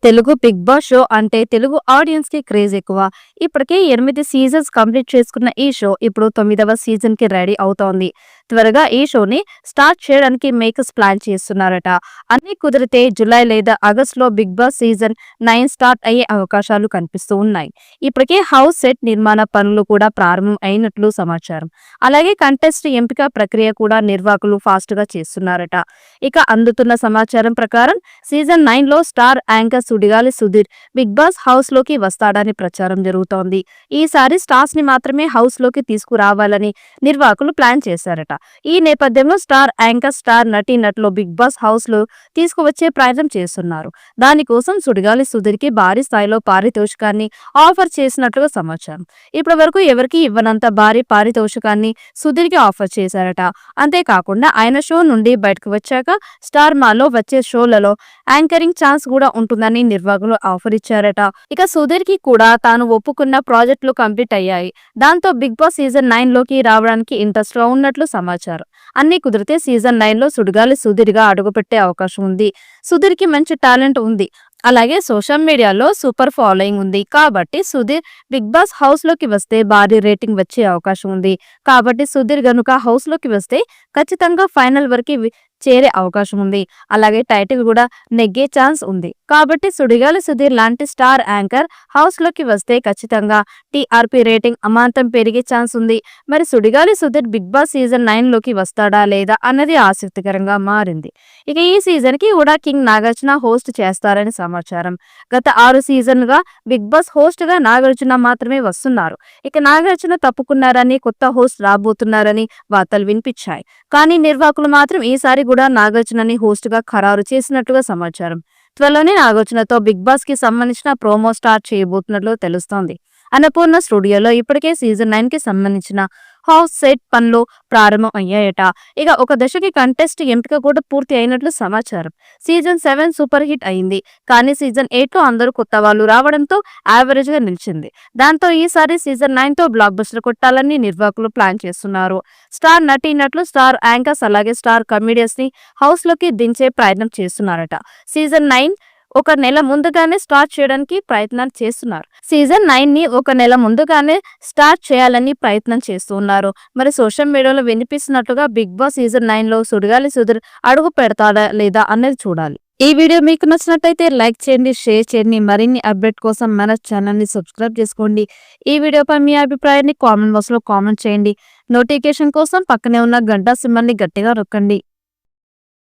Telugu big boss show అంటే Telugu audience కి craze ఎక్కువ. ఇప్పటికే 8 సీజన్స్ కంప్లీట్ చేసుకున్న ఈ షో ఇప్పుడు 9వ సీజన్ కి రెడీ అవుతోంది. త్వరగా ఈ షోని స్టార్ట్ చేయడానికి మేకర్స్ ప్లాన్ చేస్తున్నారట. అన్ని కుదిరితే జూలై లేదా ఆగస్టులో బిగ్ బాస్ సీజన్ 9 స్టార్ట్ అయ్యే అవకాశాలు కనిపిస్తూ ఉన్నాయి. ఇప్పటికే హౌస్ సెట్ నిర్మాణ పనులు కూడా ప్రారంభం అయినట్లు సమాచారం. అలాగే కంటెస్ట్ ఎంపిక ప్రక్రియ కూడా నిర్వాహకులు ఫాస్ట్ గా చేస్తున్నారట. ఇక అందుతున్న సమాచారం ప్రకారం సీజన్ 9 లో star anchor Sudigali Sudheer big boss house లోకి వస్తాడని ప్రచారం జరుగుతోంది. ఈసారి స్టార్స్ ని మాత్రమే హౌస్ లోకి తీసుకురావాలని నిర్వాహకులు ప్లాన్ చేశారట. ఈ నేపథ్యంలో స్టార్ యాంకర్, స్టార్ నటులు బిగ్ బాస్ హౌస్ లో తీసుకువచ్చే ప్రయత్నం చేస్తున్నారు. దానికోసం సుడిగాలి సుధీర్ కి భారీ స్థాయిలో పారితోషికాన్ని ఆఫర్ చేసినట్లుగా సమాచారం. ఇప్పటి వరకు ఎవరికి ఇవ్వనంత భారీ పారితోషికాన్ని సుధీర్ కి ఆఫర్ చేశారట. అంతేకాకుండా ఆయన షో నుండి బయటకు వచ్చాక స్టార్ మాలో వచ్చే షోలలో యాంకరింగ్ ఛాన్స్ కూడా ఉంటుందని నిర్వాహకులు ఆఫర్ ఇచ్చారట. ఇక సుధీర్ కి కూడా తాను ఒప్పుకున్న ప్రాజెక్టులు కంప్లీట్ అయ్యాయి. దాంతో బిగ్ బాస్ సీజన్ 9 లోకి రావడానికి ఇంట్రెస్ట్ గా ఉన్నట్లు సమాచారం. అన్ని కుదిరితే సీజన్ 9 లో సుడిగాలి సుధీర్ గా అడుగుపెట్టే అవకాశం ఉంది. సుధీర్ కి మంచి టాలెంట్ ఉంది. అలాగే సోషల్ మీడియాలో సూపర్ ఫాలోయింగ్ ఉంది. కాబట్టి సుధీర్ బిగ్ బాస్ హౌస్ లోకి వస్తే భారీ రేటింగ్ వచ్చే అవకాశం ఉంది. కాబట్టి సుధీర్ గనుక హౌస్ లోకి వస్తే ఖచ్చితంగా ఫైనల్ వరకు చేరే అవకాశం ఉంది. అలాగే టైటిల్ కూడా నెగ్గే ఛాన్స్ ఉంది. కాబట్టి సుడిగాలి సుధీర్ లాంటి స్టార్ యాంకర్ హౌస్ లోకి వస్తే ఖచ్చితంగా టీఆర్పీ రేటింగ్ అమాంతం పెరిగే ఛాన్స్ ఉంది. మరి Sudigali Sudheer big boss season 9 లోకి వస్తాడా లేదా అన్నది ఆసక్తికరంగా మారింది. ఇక ఈ సీజన్ కి కూడా కింగ్ నాగార్జున హోస్ట్ చేస్తారని సమాచారం. గత 6 సీజన్ గా బిగ్ బాస్ హోస్ట్ గా నాగార్జున మాత్రమే వస్తున్నారు. ఇక నాగార్జున తప్పుకున్నారని, కొత్త హోస్ట్ రాబోతున్నారని వార్తలు వినిపించాయి. కానీ నిర్వాహకులు మాత్రం ఈసారి కూడా నాగార్జునని హోస్ట్ గా ఖరారు చేసినట్టుగా సమాచారం. త్వరలోనే నాగార్జునతో బిగ్ బాస్ కి సంబంధించిన ప్రోమో స్టార్ట్ చేయబోతున్నట్లు తెలుస్తోంది. అన్నపూర్ణ స్టూడియోలో ఇప్పటికే సీజన్ 9 కి సంబంధించిన హౌస్ సెట్ పనులు ప్రారంభం అయ్యాయట. ఇక ఒక దశకి కంటెస్ట్ ఎంపిక కూడా పూర్తి అయినట్లు సమాచారం. సీజన్ 7 సూపర్ హిట్ అయింది. కానీ సీజన్ 8 లో అందరూ కొత్త వాళ్ళు రావడంతో యావరేజ్ గా నిలిచింది. దాంతో ఈసారి సీజన్ 9 తో బ్లాక్ బస్టర్ కొట్టాలని నిర్వాహకులు ప్లాన్ చేస్తున్నారు. స్టార్ నటులు, స్టార్ యాంకర్స్ అలాగే స్టార్ కమెడియన్స్ ని హౌస్ లోకి దించే ప్రయత్నం చేస్తున్నారట. సీజన్ 9 ఒక నెల ముందుగానే స్టార్ట్ చేయడానికి ప్రయత్నాలు చేస్తున్నారు. సీజన్ 9 ని ఒక నెల ముందుగానే స్టార్ట్ చేయాలని ప్రయత్నం చేస్తున్నారు. మరి సోషల్ మీడియాలో వినిపిస్తున్నట్లుగా బిగ్ బాస్ సీజన్ 9 లో సుడిగాలి సుధీర్ అడుగు పెడతాడా లేదా అన్నది చూడాలి. ఈ వీడియో మీకు నచ్చినట్లయితే లైక్ చేయండి, షేర్ చేయండి. మరిన్ని అప్డేట్ కోసం మన ఛానల్ ని సబ్స్క్రైబ్ చేసుకోండి. ఈ వీడియోపై మీ అభిప్రాయాన్ని కామెంట్ బాక్స్ లో కామెంట్ చేయండి. నోటిఫికేషన్ కోసం పక్కనే ఉన్న గంట సింబల్ ని గట్టిగా నొక్కండి.